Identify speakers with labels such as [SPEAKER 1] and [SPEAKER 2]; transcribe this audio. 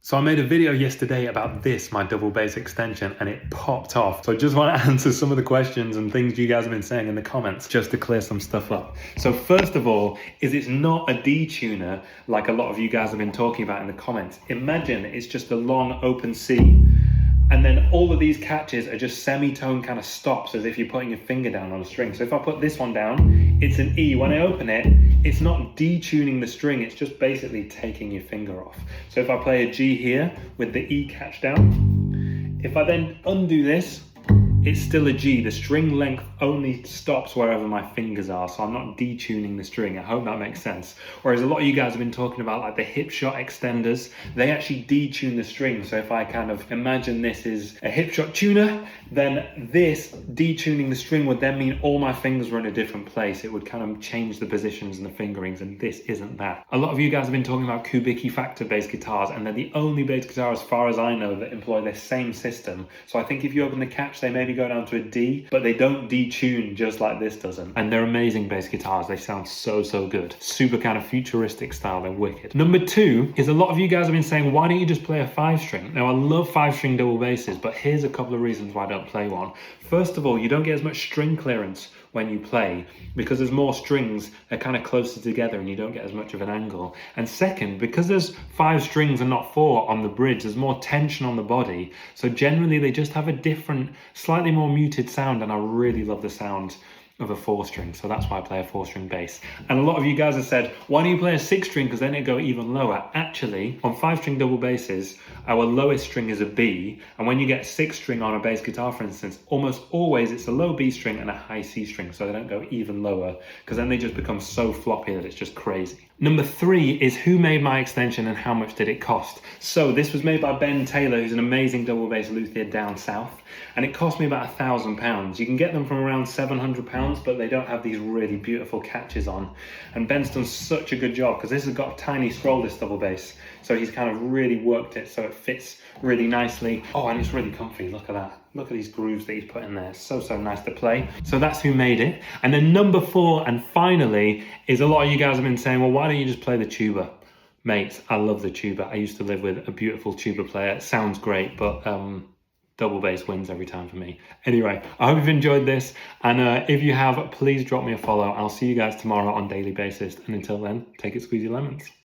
[SPEAKER 1] So I made a video yesterday about this, my double bass extension, and it popped off. So I just want to answer some of the questions and things you guys have been saying in the comments, just to clear some stuff up. So first of all, it's not a D-tuner like a lot of you guys have been talking about in the comments. Imagine it's just a long open C. And then all of these catches are just semitone kind of stops, as if you're putting your finger down on a string. So if I put this one down, it's an E. When I open it, it's not detuning the string, it's just basically taking your finger off. So if I play a G here with the E catch down, if I then undo this, it's still a G. The string length only stops wherever my fingers are, so I'm not detuning the string. I hope that makes sense. Whereas a lot of you guys have been talking about like the hip shot extenders, they actually detune the string. So if I kind of imagine this is a hip shot tuner, then this detuning the string would then mean all my fingers were in a different place. It would kind of change the positions and the fingerings, and this isn't that. A lot of you guys have been talking about Kubicki Factor bass guitars, and they're the only bass guitar, as far as I know, that employ the same system. So I think if you open the catch, they maybe go down to a D, but they don't detune just like this doesn't. And they're amazing bass guitars. They sound so good. Super kind of futuristic style. They're wicked. Number two is a lot of you guys have been saying, why don't you just play a 5-string? Now I love 5-string double basses, but here's a couple of reasons why I don't play one. First of all, you don't get as much string clearance when you play because there's more strings, they're kind of closer together and you don't get as much of an angle. And second, because there's 5 strings and not 4 on the bridge, there's more tension on the body, so generally they just have a different, slightly more muted sound, and I really love the sound of a 4-string, so that's why I play a 4-string bass. And a lot of you guys have said, why don't you play a 6-string, because then it'd go even lower. Actually, on 5-string double basses, our lowest string is a B, and when you get a 6-string on a bass guitar, for instance, almost always it's a low B string and a high C string, so they don't go even lower, because then they just become so floppy that it's just crazy. Number 3 is who made my extension and how much did it cost? So this was made by Ben Taylor, who's an amazing double bass luthier down south, and it cost me about £1,000. You can get them from around £700, but they don't have these really beautiful catches on. And Ben's done such a good job, because this has got a tiny scroll, this double bass, so he's kind of really worked it so it fits really nicely. Oh, and it's really comfy. Look at that. Look at these grooves that he's put in there. So nice to play. So that's who made it. And then number 4, and finally, is a lot of you guys have been saying, well, why don't you just play the tuba? Mate, I love the tuba. I used to live with a beautiful tuba player. It sounds great, but double bass wins every time for me. Anyway, I hope you've enjoyed this, and if you have, please drop me a follow. I'll see you guys tomorrow on Daily Bassist, and until then, take it squeezy lemons.